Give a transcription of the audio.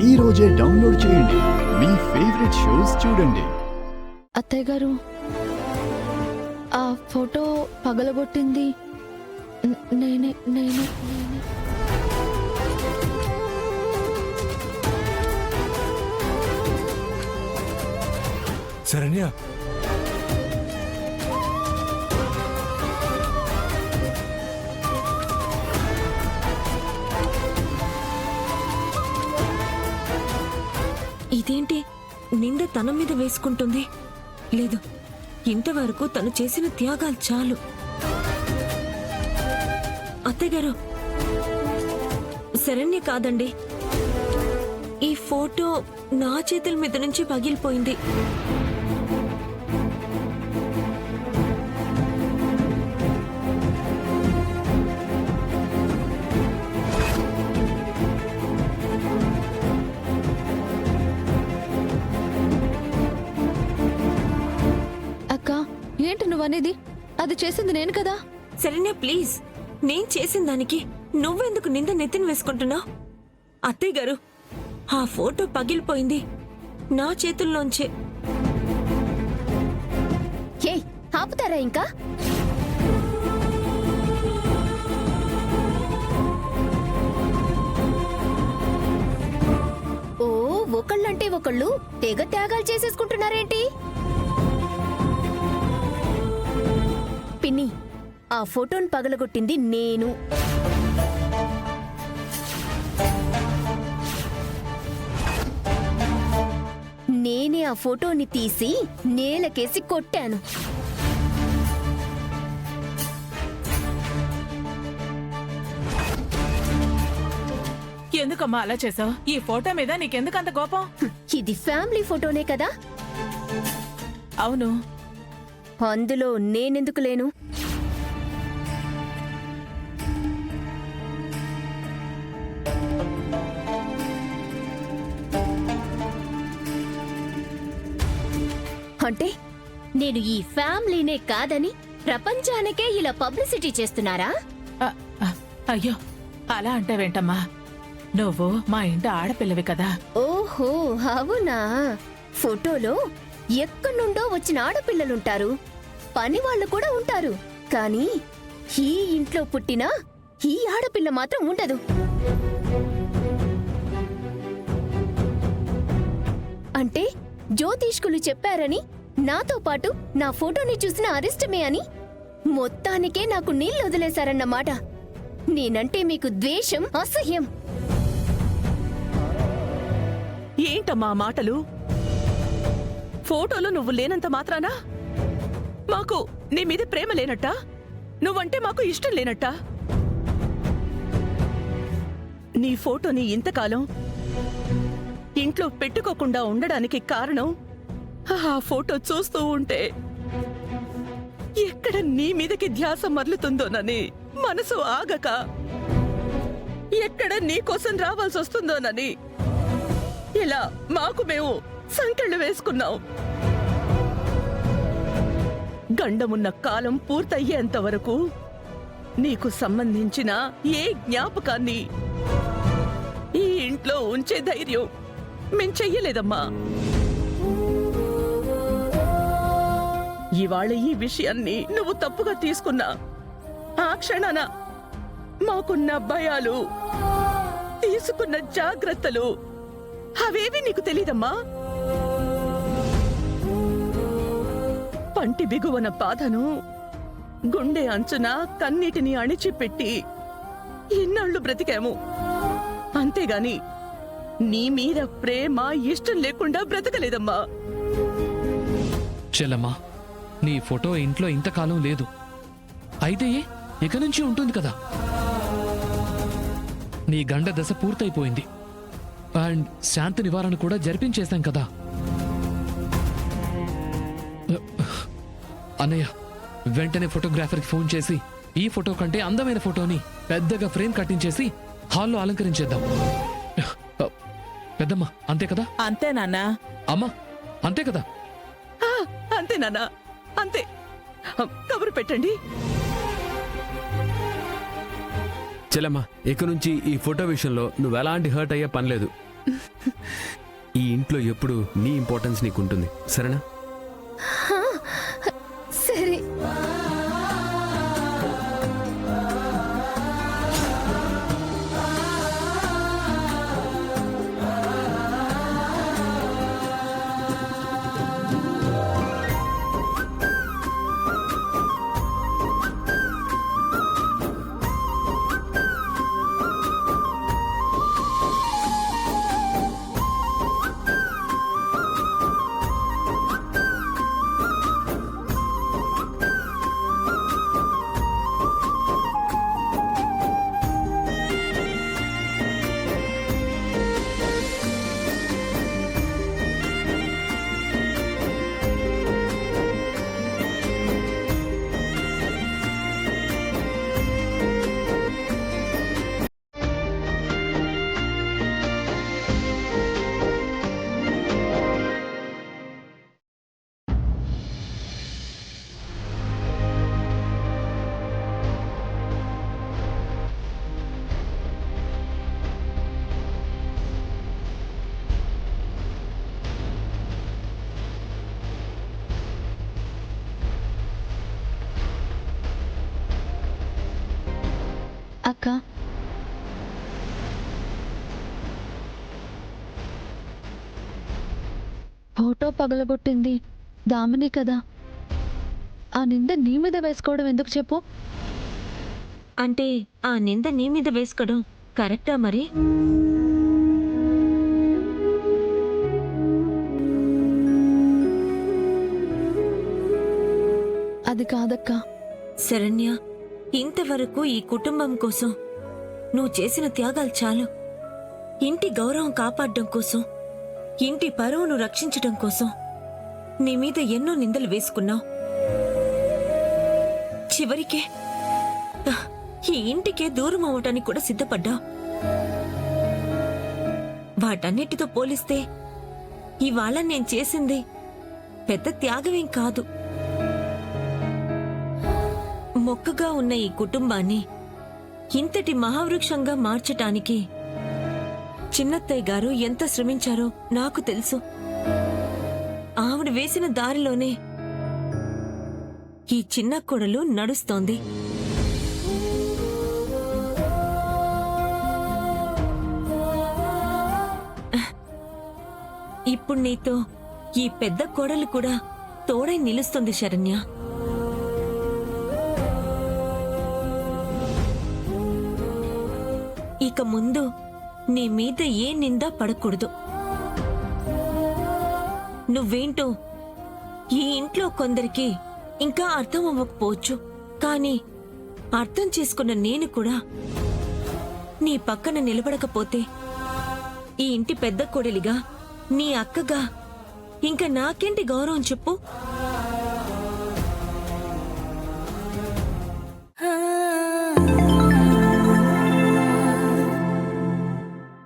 ఈ రోజే డౌన్లోడ్ చేయండి. మీ ఫేవరెట్ షోస్ చూడండి. అత్తయ్య గారు, ఆ ఫోటో పగలగొట్టింది నేనే నేనే నేనే శరణ్య, ఇదేంటి నింద తన మీద వేసుకుంటుంది? లేదు, ఇంతవరకు తను చేసిన త్యాగాలు చాలు. అత్తయ్యగారు, శరణ్య కాదండి, ఈ ఫోటో నా చేతుల మీద నుంచి పగిలిపోయింది. అక్క, ఏంటి నువ్వనేది? అది చేసింది నేను కదా. శరణ్య ప్లీజ్, నేను చేసిన దానికి నువ్వెందుకు నింద నెత్తిన వేసుకుంటున్నావు? అత్తయ్య గారు, ఆ ఫోటో పగిలిపోయింది నా చేతుల్లోంచే. ఏయ్, ఆపుతారా ఇంకా? ఓ, ఒకళ్ళంటే ఒకళ్ళు తెగ త్యాగాలు చేసేసుకుంటున్నారేంటి? పిన్ని, ఆ ఫోటోను పగలగొట్టింది నేను. నేనే ఆ ఫోటోని తీసి నేలకేసి కొట్టాను. ఎందుకమ్మా అలా చేసావు? ఈ ఫోటో మీద నీకెందుకంత కోపం? ఇది ఫ్యామిలీ ఫోటోనే కదా. అవును, అందులో నేనెందుకు లేను? అంటే నేను ఈ ఫ్యామిలీనే కాదని ప్రపంచానికే ఇలా పబ్లిసిటీ చేస్తున్నారా? అ- అ- అయ్యో, అలా అంటావేంటమ్మా? నువ్వు మా ఇంటి ఆడపిల్లవి కదా. ఓహో, అవునా? ఫోటోలో ఎక్కడి నుండో వచ్చిన ఆడపిల్లలుంటారు, పని వాళ్ళు కూడా ఉంటారు. కానీ ఈ ఇంట్లో పుట్టిన ఈ ఆడపిల్ల మాత్రం ఉండదు. అంటే జ్యోతిష్కులు చెప్పారని, నాతో పాటు నా ఫోటోని చూసిన అరిష్టమే అని మొత్తానికే నాకు నీళ్ళు వదిలేశారన్నమాట. నేనంటే మీకు ద్వేషం, అసహ్యం. ఏంటమ్మా మాటలు? ఫోటోలో నువ్వు లేనంత మాత్రానా మాకు నీ మీద ప్రేమ లేనట్టా? నువ్వంటే మాకు ఇష్టం లేనట్టా? నీ ఫోటోని ఇంతకాలం ఇంట్లో పెట్టుకోకుండా ఉండడానికి కారణం ఆ ఫోటో చూస్తూ ఉంటే ఎక్కడ నీ మీదకి ధ్యాస మరలుతుందోనని మనసు ఆగక, ఎక్కడ నీకోసం రావాల్సి వస్తుందోనని ఇలా మాకు మేము సంకెళ్ళు వేసుకున్నాం. గండమున్న కాలం పూర్తయ్యేంత వరకు నీకు సంబంధించిన ఏ జ్ఞాపకాన్ని ఈ ఇంట్లో ఉంచే ధైర్యం మేం చెయ్యలేదమ్మా. ఇవాళ ఈ విషయాన్ని నువ్వు తప్పుగా తీసుకున్నా ఆ క్షణాన మాకున్న భయాలు, తీసుకున్న జాగ్రత్తలు అవేవి నీకు తెలీదమ్మా. పంటి బిగువన బాధను, గుండె అంచున కన్నీటిని అణిచిపెట్టి ఇన్నాళ్లు బ్రతికాము. అంతేగాని నీ మీద ప్రేమ, ఇష్టం లేకుండా బ్రతకలేదమ్మా. చెల్లమ్మా, నీ ఫోటో ఇంట్లో ఇంతకాలం లేదు. అయితే ఇక నుంచి ఉంటుంది కదా. నీ గండ దశ పూర్తయిపోయింది. అండ్ శాంతి నివారణ కూడా జరిపించేశాం కదా. అన్నయ్య, వెంటనే ఫోటోగ్రాఫర్కి ఫోన్ చేసి ఈ ఫోటో కంటే అందమైన ఫోటోని పెద్దగా ఫ్రేమ్ కట్టించేసి హాల్లో అలంకరించేద్దాం. పెద్దమ్మ, అంతే కదా? అంతే నాన్నా. అమ్మా, అంతే కదా? అంతే నాన్న, అంతే. కబురు పెట్టండి. చెల్లమ్మా, ఇక నుంచి ఈ ఫోటో విషయంలో నువ్వెలాంటి హర్ట్ అయ్యే పనిలేదు. ఈ ఇంట్లో ఎప్పుడు నీ ఇంపార్టెన్స్ నీకుంటుంది, సరేనా? సరే. అక్క, ఫోటో పగలగొట్టింది దామిని కదా. ఆ నింద నీ మీద వేసుకోవడం ఎందుకు చెప్పు? అంటే ఆ నింద నీ మీద వేసుకోవడం కరెక్టా మరి? అది కాదక్క. శరణ్య, ఇంతవరకు ఈ కుటుంబం కోసం నువ్వు చేసిన త్యాగాలు చాలు. ఇంటి గౌరవం కాపాడడం కోసం, ఇంటి పరువును రక్షించడం కోసం నీ మీద ఎన్నో నిందలు వేసుకున్నావు. చివరికే ఈ ఇంటికే దూరం అవటానికి కూడా సిద్ధపడ్డావు. వాటన్నిటితో పోలిస్తే ఇవాళ నేను చేసింది పెద్ద త్యాగమేం కాదు. మొక్కగా ఉన్న ఈ కుటుంబాన్ని ఇంతటి మహావృక్షంగా మార్చటానికి చిన్నత్తయ్య గారు ఎంత శ్రమించారో నాకు తెలుసు. ఆవిడ వేసిన దారిలోనే ఈ చిన్న కొడలు నడుస్తోంది. ఇప్పుడు నీతో ఈ పెద్ద కోడలు కూడా తోడై నిలుస్తుంది శరణ్య. ఇక ముందు నీ మీద ఏ నింద పడకూడదు. నువ్వేంటో ఈ ఇంట్లో కొందరికి ఇంకా అర్థం అవ్వకపోవచ్చు, కానీ అర్థం చేసుకున్న నేను కూడా నీ పక్కన నిలబడకపోతే ఈ ఇంటి పెద్ద కోడలిగా, నీ అక్కగా ఇంకా నాకేంటి గౌరవం చెప్పు? ఆ